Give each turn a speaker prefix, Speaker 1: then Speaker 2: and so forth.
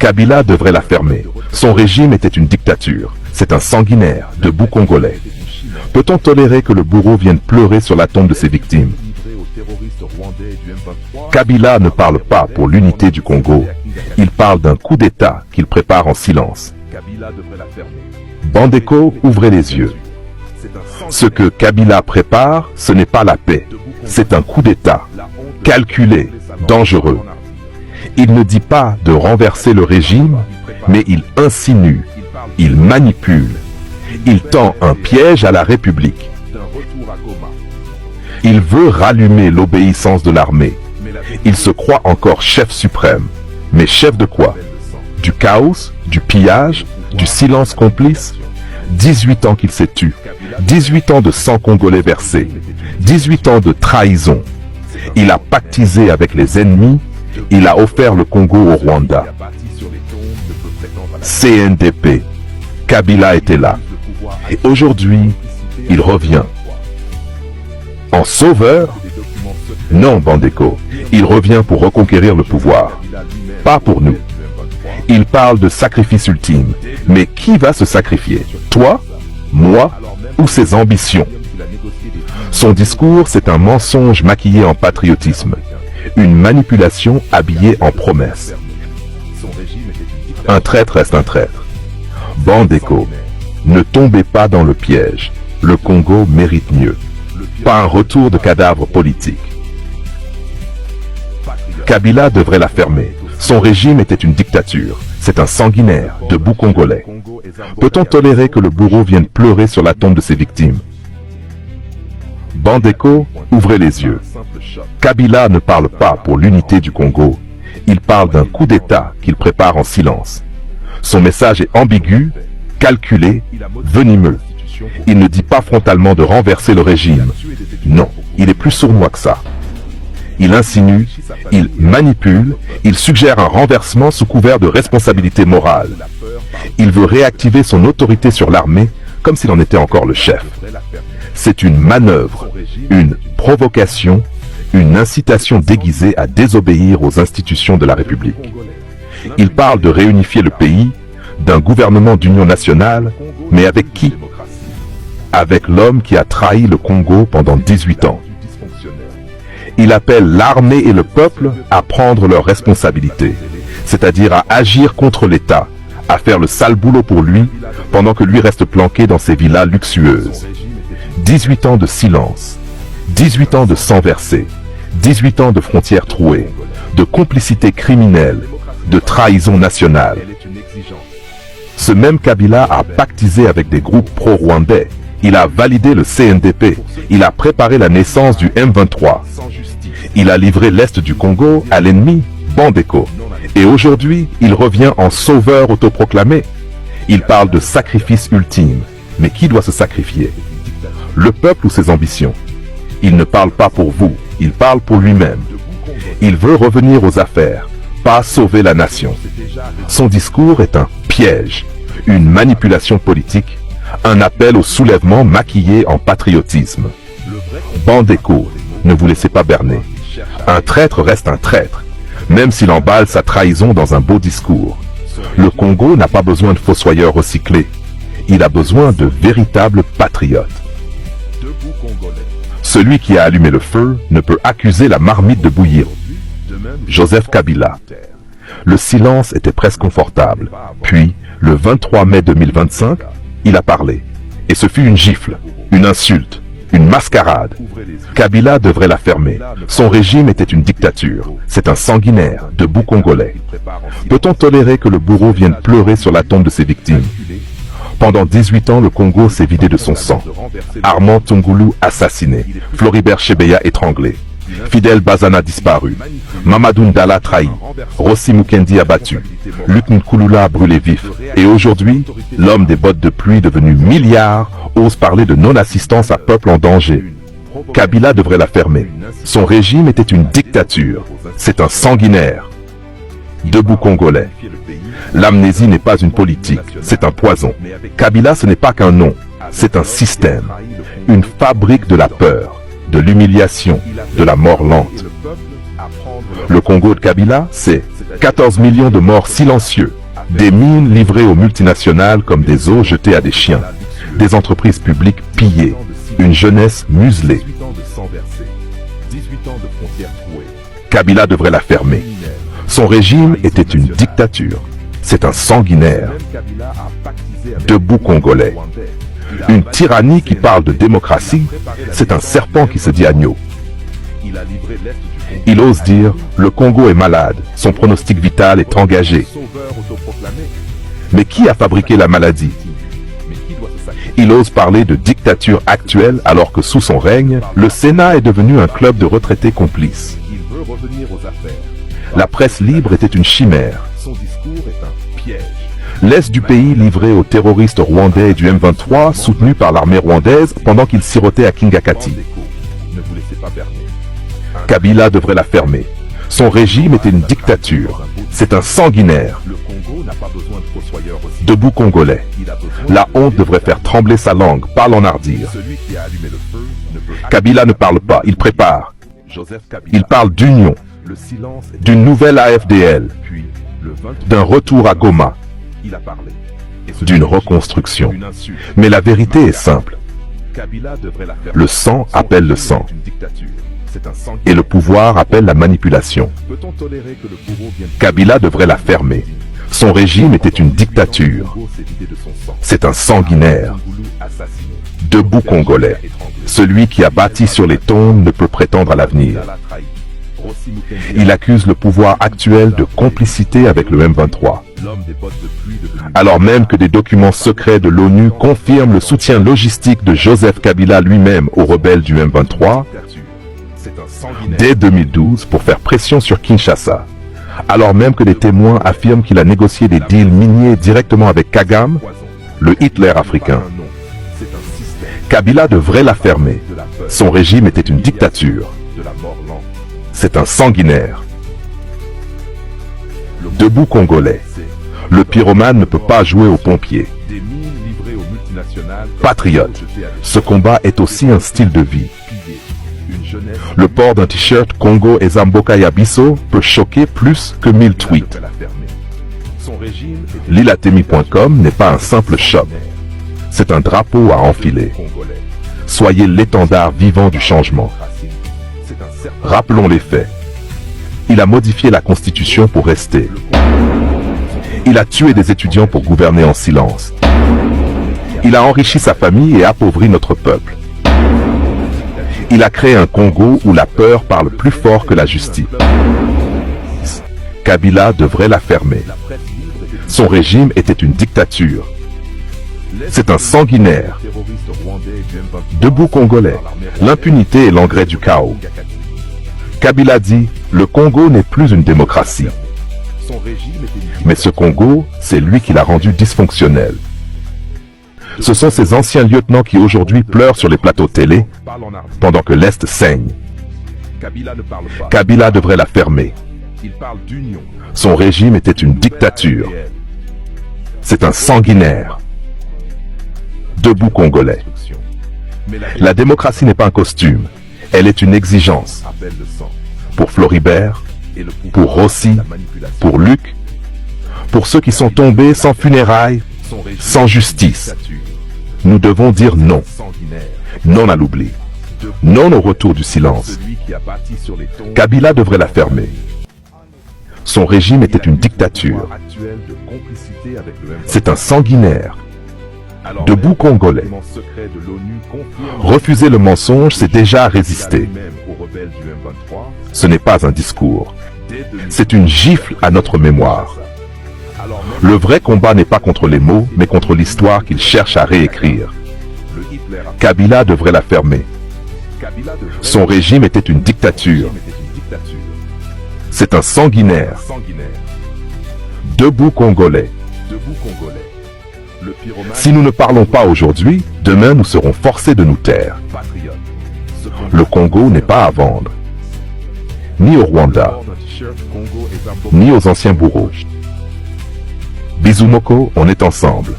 Speaker 1: Kabila devrait la fermer. Son régime était une dictature. C'est un sanguinaire, debout congolais. Peut-on tolérer que le bourreau vienne pleurer sur la tombe de ses victimes? Kabila ne parle pas pour l'unité du Congo. Il parle d'un coup d'État qu'il prépare en silence. Bandeko, ouvrez les yeux. Ce que Kabila prépare, ce n'est pas la paix. C'est un coup d'État. Calculé, dangereux. Il ne dit pas de renverser le régime, mais il insinue, il manipule, il tend un piège à la République. Il veut rallumer l'obéissance de l'armée. Il se croit encore chef suprême. Mais chef de quoi? Du chaos, du pillage, du silence complice? 18 ans qu'il s'est tu. 18 ans de sang congolais versé. 18 ans de trahison. Il a pactisé avec les ennemis. Il a offert le Congo au Rwanda. CNDP. Kabila était là. Et aujourd'hui, il revient. En sauveur? Non, Bandeko. Il revient pour reconquérir le pouvoir. Pas pour nous. Il parle de sacrifice ultime. Mais qui va se sacrifier? Toi? Moi? Ou ses ambitions? Son discours, c'est un mensonge maquillé en patriotisme. Une manipulation habillée en promesse. Un traître reste un traître. Bandeko, ne tombez pas dans le piège. Le Congo mérite mieux. Pas un retour de cadavre politique. Kabila devrait la fermer. Son régime était une dictature. C'est un sanguinaire, debout congolais. Peut-on tolérer que le bourreau vienne pleurer sur la tombe de ses victimes? Bandeko, ouvrez les yeux. Kabila ne parle pas pour l'unité du Congo. Il parle d'un coup d'État qu'il prépare en silence. Son message est ambigu, calculé, venimeux. Il ne dit pas frontalement de renverser le régime. Non, il est plus sournois que ça. Il insinue, il manipule, il suggère un renversement sous couvert de responsabilité morale. Il veut réactiver son autorité sur l'armée comme s'il en était encore le chef. C'est une manœuvre, une provocation, une incitation déguisée à désobéir aux institutions de la République. Il parle de réunifier le pays, d'un gouvernement d'union nationale, mais avec qui? Avec l'homme qui a trahi le Congo pendant 18 ans. Il appelle l'armée et le peuple à prendre leurs responsabilités, c'est-à-dire à agir contre l'État, à faire le sale boulot pour lui, pendant que lui reste planqué dans ses villas luxueuses. 18 ans de silence, 18 ans de sang versé, 18 ans de frontières trouées, de complicité criminelle, de trahison nationale. Ce même Kabila a pactisé avec des groupes pro-rwandais. Il a validé le CNDP. Il a préparé la naissance du M23. Il a livré l'Est du Congo à l'ennemi, Bandeko. Et aujourd'hui, il revient en sauveur autoproclamé. Il parle de sacrifice ultime. Mais qui doit se sacrifier? Le peuple ou ses ambitions? Il ne parle pas pour vous, il parle pour lui-même. Il veut revenir aux affaires, pas sauver la nation. Son discours est un piège, une manipulation politique, un appel au soulèvement maquillé en patriotisme. Bandeko, ne vous laissez pas berner. Un traître reste un traître, même s'il emballe sa trahison dans un beau discours. Le Congo n'a pas besoin de fossoyeurs recyclés. Il a besoin de véritables patriotes. Celui qui a allumé le feu ne peut accuser la marmite de bouillir. Joseph Kabila. Le silence était presque confortable. Puis, le 23 mai 2025, il a parlé. Et ce fut une gifle, une insulte, une mascarade. Kabila devrait la fermer. Son régime était une dictature. C'est un sanguinaire, debout congolais. Peut-on tolérer que le bourreau vienne pleurer sur la tombe de ses victimes? Pendant 18 ans, le Congo s'est vidé de son sang. Armand Tungulu assassiné. Floribert Chebeya étranglé. Fidel Bazana disparu. Mamadou Ndala trahi. Rossi Mukendi abattu. Luc Nkulula brûlé vif. Et aujourd'hui, l'homme des bottes de pluie devenu milliard ose parler de non-assistance à peuple en danger. Kabila devrait la fermer. Son régime était une dictature. C'est un sanguinaire. Debout congolais. L'amnésie n'est pas une politique, c'est un poison. Kabila, ce n'est pas qu'un nom, c'est un système. Une fabrique de la peur, de l'humiliation, de la mort lente. Le Congo de Kabila, c'est 14 millions de morts silencieux, des mines livrées aux multinationales comme des os jetés à des chiens, des entreprises publiques pillées, une jeunesse muselée. Kabila devrait la fermer. Son régime était une dictature. C'est un sanguinaire. Debout Congolais. Une tyrannie qui parle de démocratie, c'est un serpent qui se dit agneau. Il ose dire, le Congo est malade, son pronostic vital est engagé. Mais qui a fabriqué la maladie? Il ose parler de dictature actuelle alors que sous son règne, le Sénat est devenu un club de retraités complices. La presse libre était une chimère. L'Est du pays livré aux terroristes rwandais du M23 soutenus par l'armée rwandaise pendant qu'ils sirotaient à Kingakati. Kabila devrait la fermer. Son régime était une dictature. C'est un sanguinaire. Debout Congolais. La honte devrait faire trembler sa langue, pas l'enhardir. Kabila ne parle pas, il prépare. Il parle d'union, d'une nouvelle AFDL, d'un retour à Goma, d'une reconstruction. Mais la vérité est simple. Le sang appelle le sang. Et le pouvoir appelle la manipulation. Kabila devrait la fermer. Son régime était une dictature. C'est un sanguinaire. Debout Congolais. Celui qui a bâti sur les tombes ne peut prétendre à l'avenir. Il accuse le pouvoir actuel de complicité avec le M23. Alors même que des documents secrets de l'ONU confirment le soutien logistique de Joseph Kabila lui-même aux rebelles du M23, dès 2012 pour faire pression sur Kinshasa. Alors même que des témoins affirment qu'il a négocié des deals miniers directement avec Kagame, le Hitler africain. Kabila devrait la fermer. Son régime était une dictature. C'est un sanguinaire. Debout Congolais. Le pyromane ne peut pas jouer aux pompiers. Patriote. Ce combat est aussi un style de vie. Le port d'un t-shirt Congo et Zamboka Yabiso peut choquer plus que 1000 tweets. Lilatemi.com n'est pas un simple shop. C'est un drapeau à enfiler. Soyez l'étendard vivant du changement. Rappelons les faits. Il a modifié la Constitution pour rester. Il a tué des étudiants pour gouverner en silence. Il a enrichi sa famille et appauvri notre peuple. Il a créé un Congo où la peur parle plus fort que la justice. Kabila devrait la fermer. Son régime était une dictature. C'est un sanguinaire. Debout Congolais. L'impunité est l'engrais du chaos. Kabila dit, le Congo n'est plus une démocratie. Mais ce Congo, c'est lui qui l'a rendu dysfonctionnel. Ce sont ces anciens lieutenants qui aujourd'hui pleurent sur les plateaux télé, pendant que l'Est saigne. Kabila devrait la fermer. Son régime était une dictature. C'est un sanguinaire. Debout Congolais. La démocratie n'est pas un costume, elle est une exigence. Pour Floribert, pour Rossi, pour Luc, pour ceux qui sont tombés sans funérailles, sans justice. Nous devons dire non. Non à l'oubli. Non au retour du silence. Kabila devrait la fermer. Son régime était une dictature. C'est un sanguinaire. Debout Congolais. Refuser le mensonge, c'est déjà résister. Ce n'est pas un discours. C'est une gifle à notre mémoire. Le vrai combat n'est pas contre les mots, mais contre l'histoire qu'il cherche à réécrire. Kabila devrait la fermer. Son régime était une dictature. C'est un sanguinaire. Debout Congolais. Si nous ne parlons pas aujourd'hui, demain nous serons forcés de nous taire. Le Congo n'est pas à vendre. Ni au Rwanda, ni aux anciens bourreaux. Bisous Moko, on est ensemble.